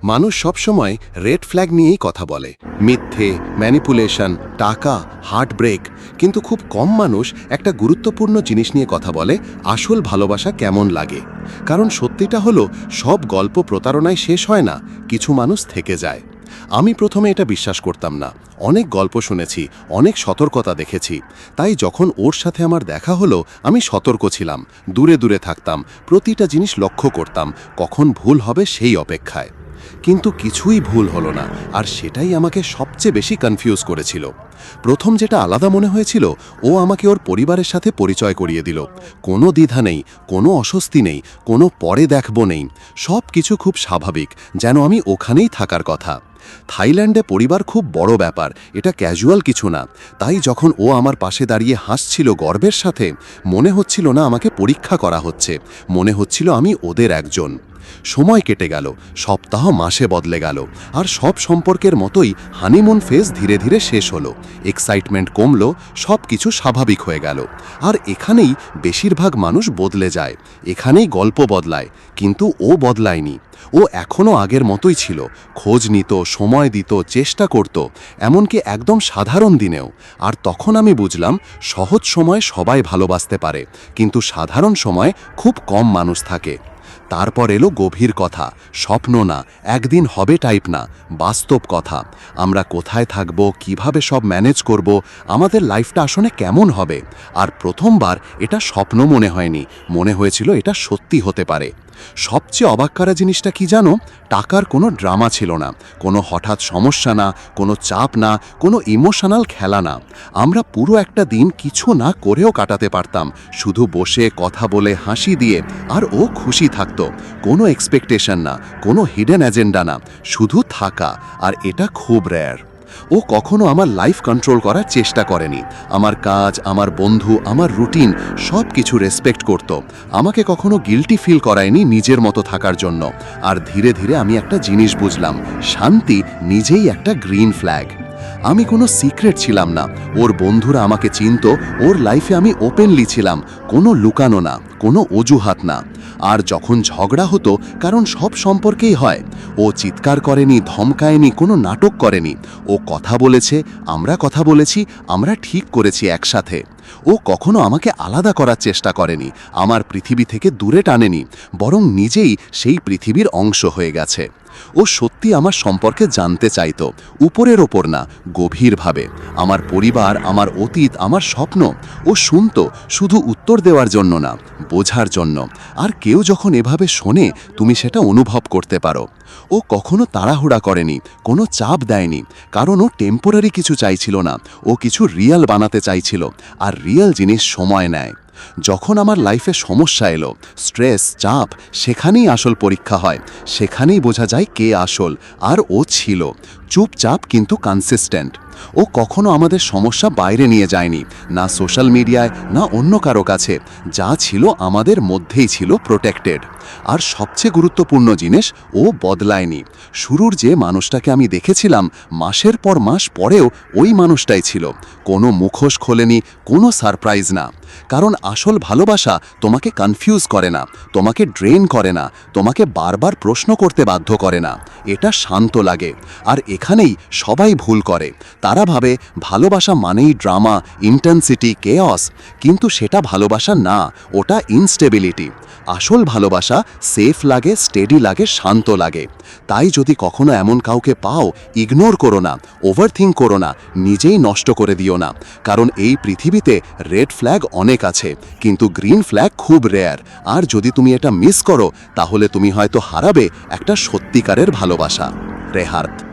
মানুষ সবসময় red flag নিয়েই কথা বলে, মিথ্যে, ম্যানিপুলেশন, টাকা, হার্টব্রেক, কিন্তু খুব কম মানুষ একটা গুরুত্বপূর্ণ জিনিস নিয়ে কথা বলে, আসল ভালোবাসা কেমন লাগে। কারণ সত্যিটা হলো, সব গল্প প্রতারণায় শেষ হয় না, কিছু মানুষ থেকে যায়। আমি প্রথমে এটা বিশ্বাস করতাম না, অনেক গল্প শুনেছি, অনেক সতর্কতা দেখেছি। তাই যখন ওর সাথে আমার দেখা হলো, আমি সতর্ক ছিলাম, দূরে দূরে থাকতাম, প্রতিটা জিনিস লক্ষ্য করতাম, কখন ভুল হবে সেই অপেক্ষায়। কিন্তু কিছুই ভুল হলো না, আর সেটাই আমাকে সবচেয়ে বেশি কনফিউজ করেছিল। প্রথম যেটা আলাদা মনে হয়েছিল, ও আমাকে ওর পরিবারের সাথে পরিচয় করিয়ে দিল। কোনো দ্বিধা নেই, কোনো অস্বস্তি নেই, কোনো পরে দেখব নেই, সব কিছু খুব স্বাভাবিক, যেন আমি ওখানেই থাকার কথা। থাইল্যান্ডে পরিবার খুব বড় ব্যাপার, এটা ক্যাজুয়াল কিছু না। তাই যখন ও আমার পাশে দাঁড়িয়ে হাসছিল গর্বের সাথে, মনে হচ্ছিল না আমাকে পরীক্ষা করা হচ্ছে, মনে হচ্ছিল আমি ওদের একজন। সময় কেটে গেল, সপ্তাহ মাসে বদলে গেল, আর সব সম্পর্কের মতোই হানিমুন ফেজ ধীরে ধীরে শেষ হলো। এক্সাইটমেন্ট কমলো, সব কিছু স্বাভাবিক হয়ে গেল। আর এখানেই বেশিরভাগ মানুষ বদলে যায়, এখানেই গল্প বদলায়, কিন্তু ও বদলায়নি। ও এখনও আগের মতোই ছিল, খোঁজ নিত, সময় দিত, চেষ্টা করত, এমনকি একদম সাধারণ দিনেও। আর তখন আমি বুঝলাম, সহজ সময় সবাই ভালোবাসতে পারে, কিন্তু সাধারণ সময় খুব কম মানুষ থাকে। তারপর এলো গভীর কথা, স্বপ্ন না, একদিন হবে টাইপ না, বাস্তব কথা। আমরা কোথায় থাকব, কিভাবে সব ম্যানেজ করব, আমাদের লাইফটা আসলে কেমন হবে। আর প্রথমবার এটা স্বপ্ন মনে হয়নি, মনে হয়েছিল এটা সত্যি হতে পারে। সবচেয়ে অবাক করা জিনিসটা কি জানো? টাকার কোনো ড্রামা ছিল না, কোনো হঠাৎ সমস্যা না, কোনো চাপ না, কোনো ইমোশনাল খেলা না। আমরা পুরো একটা দিন কিছু না করেও কাটাতে পারতাম, শুধু বসে কথা বলে হাসি দিয়ে, আর ও খুশি থাকতো। কোনো এক্সপেকটেশন না, কোনো হিডেন এজেন্ডা না, শুধু থাকা। আর এটা খুব রেয়ার। ও কখনো আমার লাইফ কন্ট্রোল করার চেষ্টা করেনি। আমার কাজ, আমার বন্ধু, আমার রুটিন সব কিছু রেসপেক্ট করত। আমাকে কখনো গিল্টি ফিল করায়নি নিজের মতো থাকার জন্য। আর ধীরে ধীরে আমি একটা জিনিস বুঝলাম, শান্তি নিজেই একটা গ্রিন ফ্ল্যাগ। আমি কোনো সিক্রেট ছিলাম না, ওর বন্ধুরা আমাকে চিনত, ওর লাইফে আমি ওপেনলি ছিলাম, কোনো লুকানো না, কোনো অজুহাত না। আর যখন ঝগড়া হতো, কারণ সব সম্পর্কেই হয়, ও চিৎকার করেনি, ধমকায়নি, কোনো নাটক করেনি। ও কথা বলেছে, আমরা কথা বলেছি, আমরা ঠিক করেছি একসাথে। ও কখনো আমাকে আলাদা করার চেষ্টা করেনি, আমার পৃথিবী থেকে দূরে টানেনি, বরং নিজেই সেই পৃথিবীর অংশ হয়ে গেছে। ও সত্যি আমার সম্পর্কে জানতে চাইতো, উপরের ওপর না, গভীরভাবে। আমার পরিবার, আমার অতীত, আমার স্বপ্ন। ও শুনতো, শুধু উত্তর দেওয়ার জন্য না, বোঝার জন্য। আর কেউ যখন এভাবে শোনে, তুমি সেটা অনুভব করতে পারো। ও কখনো তাড়াহুড়া করেনি, কোনো চাপ দেয়নি, কারণ ও টেম্পোরারি কিছু চাইছিল না, ও কিছু রিয়েল বানাতে চাইছিল। আর রিয়েল জিনিস সময় নেয়। যখন আমার লাইফে সমস্যা এলো, স্ট্রেস, চাপ, সেখানেই আসল পরীক্ষা হয়, সেখানেই বোঝা যায় কে আসল। আর ও ছিল চুপচাপ কিন্তু কনসিস্টেন্ট। ও কখনো আমাদের সমস্যা বাইরে নিয়ে যায়নি, না সোশ্যাল মিডিয়ায়, না অন্য কারো কাছে। যা ছিল আমাদের মধ্যেই ছিল, প্রোটেক্টেড। আর সবচেয়ে গুরুত্বপূর্ণ জিনিস, ও বদলায়নি। শুরুর যে মানুষটাকে আমি দেখেছিলাম, মাসের পর মাস পরেও ওই মানুষটাই ছিল। কোনো মুখোশ খোলেনি, কোনো সারপ্রাইজ না। কারণ আসল ভালোবাসা তোমাকে কনফিউজ করে না, তোমাকে ড্রেন করে না, তোমাকে বারবার প্রশ্ন করতে বাধ্য করে না। এটা শান্ত লাগে। আর এখানেই সবাই ভুল করে, তারা ভাবে ভালোবাসা মানেই ড্রামা, ইন্টেন্সিটি, কেয়স। কিন্তু সেটা ভালোবাসা না, ওটা ইনস্টেবিলিটি। আসল ভালোবাসা সেফ লাগে, স্টেডি লাগে, শান্ত লাগে। তাই যদি কখনো এমন কাউকে পাও, ইগনোর করো না, ওভারথিঙ্ক করো না, নিজেই নষ্ট করে দিও না। কারণ এই পৃথিবীতে রেড ফ্ল্যাগ অনেক আছে, কিন্তু গ্রিন ফ্ল্যাগ খুব রেয়ার। আর যদি তুমি এটা মিস করো, তাহলে তুমি হয়তো হারাবে একটা সত্যিকারের ভালোবাসা। রেহার্ত।